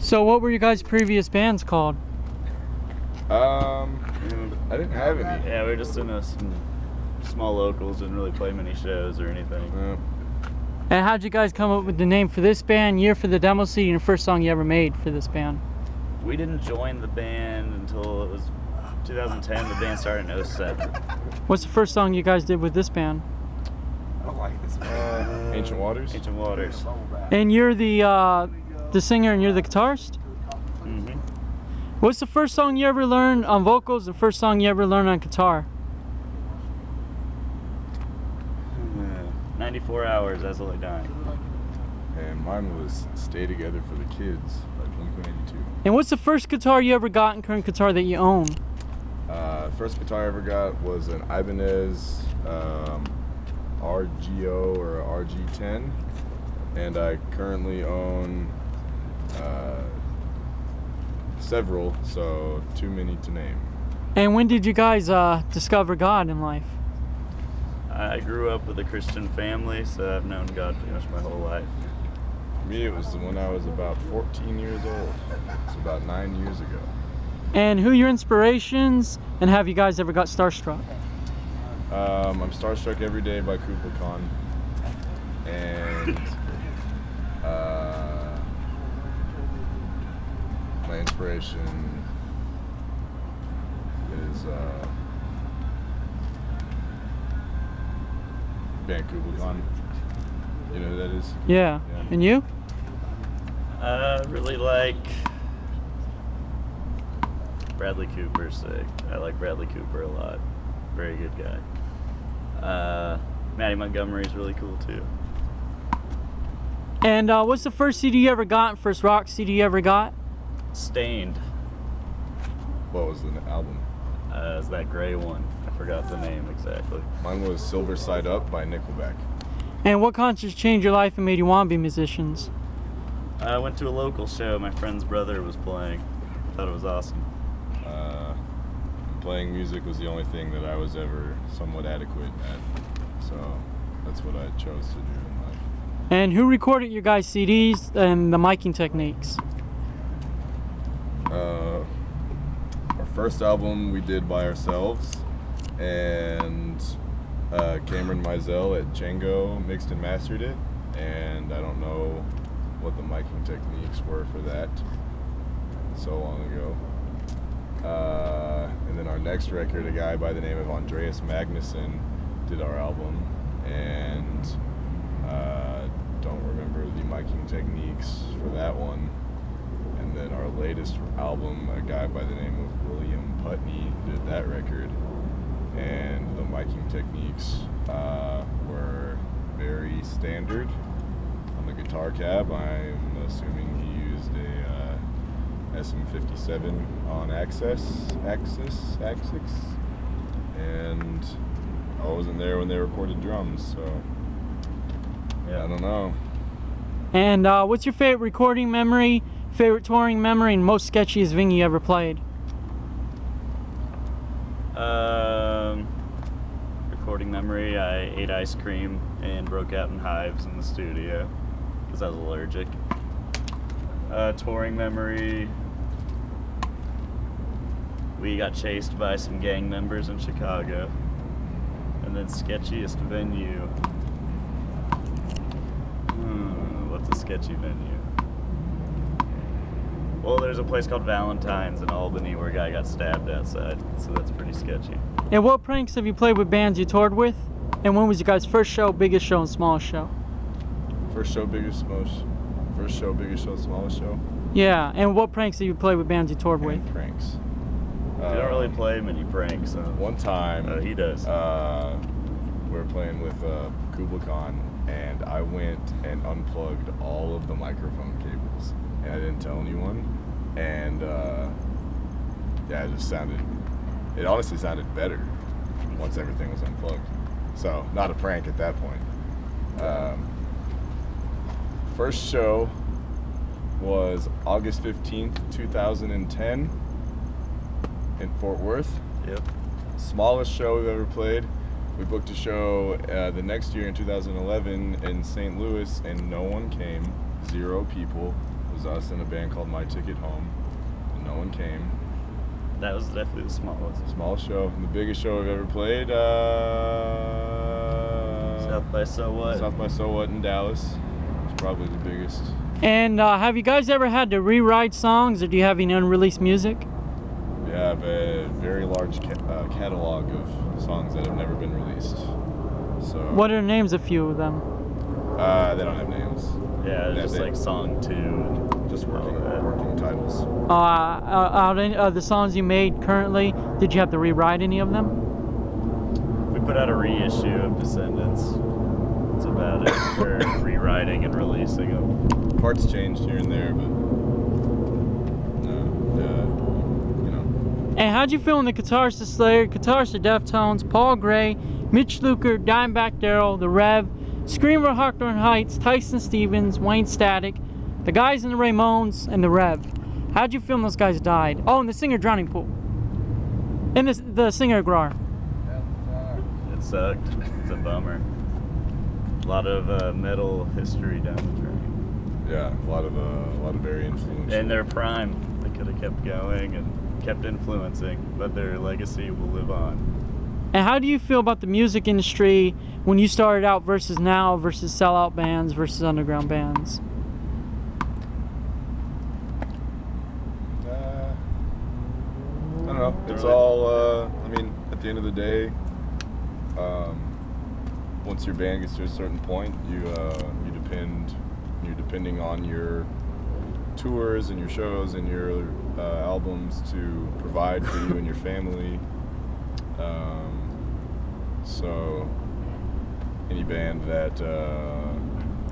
So what were your guys' previous bands called? I didn't have any. Yeah, we were just in some small locals, didn't really play many shows or anything. And how'd you guys come up with the name for this band, year for the demo CD, and the first song you ever made for this band? We didn't join the band until it was 2010. The band started in 07. What's the first song you guys did with this band? I don't like this band. Ancient Waters. Ancient Waters. And you're the singer and you're the guitarist? Mm-hmm. What's the first song you ever learned on vocals, the first song you ever learned on guitar? 94 Hours, As I Lay Dying. And mine was Stay Together for the Kids by Blink-182. And what's the first guitar you ever got and current guitar that you own? First guitar I ever got was an Ibanez RGO or RG10, and I currently own several, so too many to name. And when did you guys discover God in life? I grew up with a Christian family, so I've known God pretty much my whole life. For me, it was when I was about 14 years old. It's about 9 years ago. And who are your inspirations, and have you guys ever got starstruck? I'm starstruck every day by Kublai Khan, and my inspiration is band Kublai Khan. You know who that is? Yeah. And you? I really like Bradley Cooper's sick. I like Bradley Cooper a lot. Very good guy. Maddie Montgomery's really cool too. And what's the first CD you ever got, first rock CD you ever got? Stained. What was the album? It's that gray one. I forgot the name exactly. Mine was Silver Side Up by Nickelback. And what concerts changed your life and made you want to be musicians? I went to a local show. My friend's brother was playing. Thought it was awesome. Playing music was the only thing that I was ever somewhat adequate at, so that's what I chose to do in life. And who recorded your guys' CDs and the miking techniques? Our first album we did by ourselves, and Cameron Mizell at Django mixed and mastered it, and I don't know what the miking techniques were for that so long ago. And then our next record, a guy by the name of Andreas Magnuson did our album, and don't remember the miking techniques for that one. And then our latest album, a guy by the name of William Putney did that record, and the miking techniques were very standard. On the guitar cab, I'm assuming he used a SM57 on axis, and I wasn't there when they recorded drums, so yeah, I don't know. And what's your favorite recording memory, favorite touring memory, and most sketchiest venue you ever played? Recording memory, I ate ice cream and broke out in hives in the studio because I was allergic. Touring memory, we got chased by some gang members in Chicago. And then sketchiest venue, what's a sketchy venue? Well, there's a place called Valentine's in Albany where a guy got stabbed outside, so that's pretty sketchy. And what pranks have you played with bands you toured with? And when was your guys' first show, biggest show, and smallest show? First show, biggest show, smallest show. Yeah, and what pranks have you played with bands you toured with? And pranks. We don't really play many pranks. One time, he does. We were playing with Kublai Khan, and I went and unplugged all of the microphone cables, and I didn't tell anyone. And yeah, it honestly sounded better once everything was unplugged. So, not a prank at that point. First show was August 15th, 2010 in Fort Worth. Yep. Smallest show we've ever played. We booked a show the next year in 2011 in St. Louis, and no one came. 0 people. was us and a band called My Ticket Home, and no one came. That was definitely the smallest. Smallest show, and the biggest show I've ever played. South by So What? South by So What in Dallas. It's probably the biggest. And have you guys ever had to rewrite songs, or do you have any unreleased music? We have a very large catalog of songs that have never been released. So. What are the names of a few of them? They don't have names. Yeah, it's just like song 2 and just working titles. Out of the songs you made currently, did you have to rewrite any of them? We put out a reissue of Descendants. That's about it for rewriting and releasing them. Parts changed here and there, but you know. And how'd you feel when the guitarist of Slayer, guitarist of Deftones, Paul Gray, Mitch Luker, Dimebag Darrell, The Rev, Screamer of Hawthorne Heights, Tyson Stevens, Wayne Static, the guys in the Ramones, and The Rev? How'd you feel when those guys died? Oh, and the singer Drowning Pool. And the singer Grar. It sucked. It's a bummer. A lot of metal history down the drain. Yeah, a lot of very influential. In their prime, they could have kept going and kept influencing, but their legacy will live on. And how do you feel about the music industry when you started out versus now, versus sellout bands versus underground bands? I don't know. It's all. I mean, at the end of the day, once your band gets to a certain point, you're depending on your tours and your shows and your albums to provide for you and your family. So any band that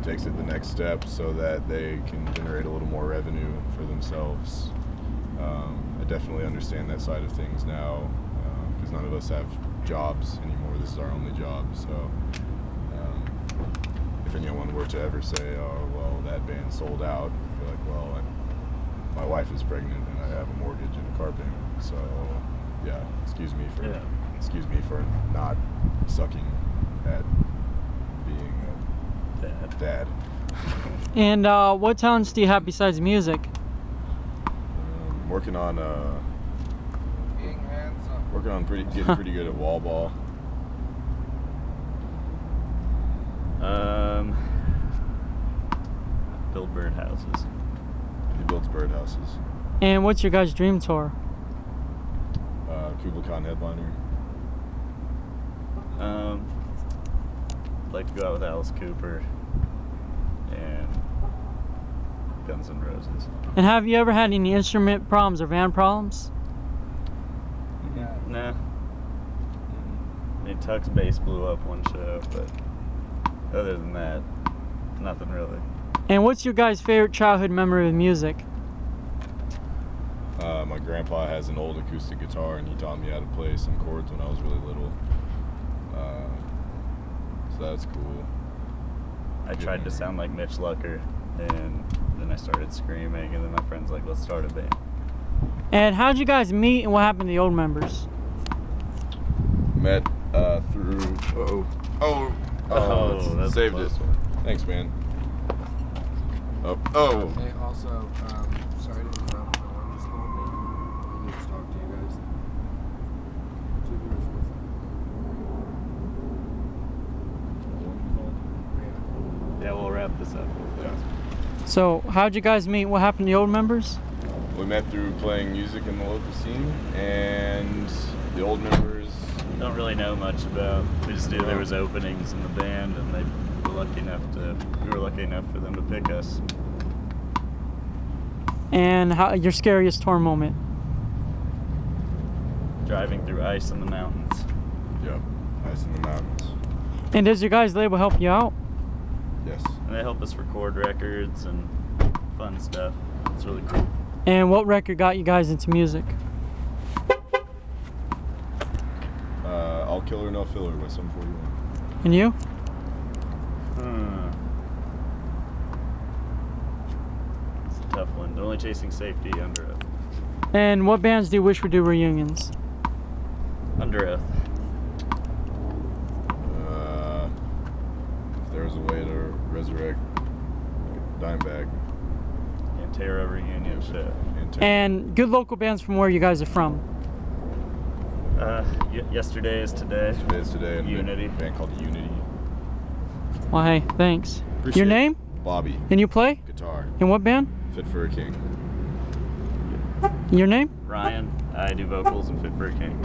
takes it the next step so that they can generate a little more revenue for themselves. I definitely understand that side of things now, because none of us have jobs anymore. This is our only job. So if anyone were to ever say, oh, well, that band sold out, I'd be like, well, my wife is pregnant and I have a mortgage and a car payment. So yeah, excuse me for not sucking at being a dad. And what talents do you have besides music? Working on getting pretty good at wall ball. Build birdhouses. He builds birdhouses. And what's your guys' dream tour? Kublai headliner. I'd like to go out with Alice Cooper and Guns N' Roses. And have you ever had any instrument problems or van problems? Nah. I mean, Tuck's bass blew up one show, but other than that, nothing really. And what's your guys' favorite childhood memory with music? My grandpa has an old acoustic guitar, and he taught me how to play some chords when I was really little. So that's cool. I tried to sound like Mitch Lucker, and then I started screaming, and then my friend's like, let's start a band. And how'd you guys meet, and what happened to the old members? Met through. That's saved a it. close one. Thanks, man. Oh. Hey, also, sorry to interrupt, but on this moment, I need to talk to you guys. 2 Yeah, we'll wrap this up. Yeah. So, how'd you guys meet? What happened to the old members? We met through playing music in the local scene, and the old members. Don't really know much about. We just knew there was openings in the band, and we were lucky enough for them to pick us. And your scariest tour moment? Driving through ice in the mountains. Yep. Ice in the mountains. And does your guys' label help you out? Yes. And they help us record records and fun stuff. It's really cool. And what record got you guys into music? All Killer No Filler by Sum 41. And you? It's a tough one. Only Chasing Safety, Under Oath. And what bands do you wish would do reunions? Under Oath. If there was a way to resurrect Dimebag. Yeah. Terra reunion show. And good local bands from where you guys are from. Yesterday is today. Today's today. And Unity. A band called Unity. Well, hey, thanks. Appreciate Your it. name? Bobby. And you play? Guitar. In what band? Fit for a King. Your name? Ryan. I do vocals and Fit for a King.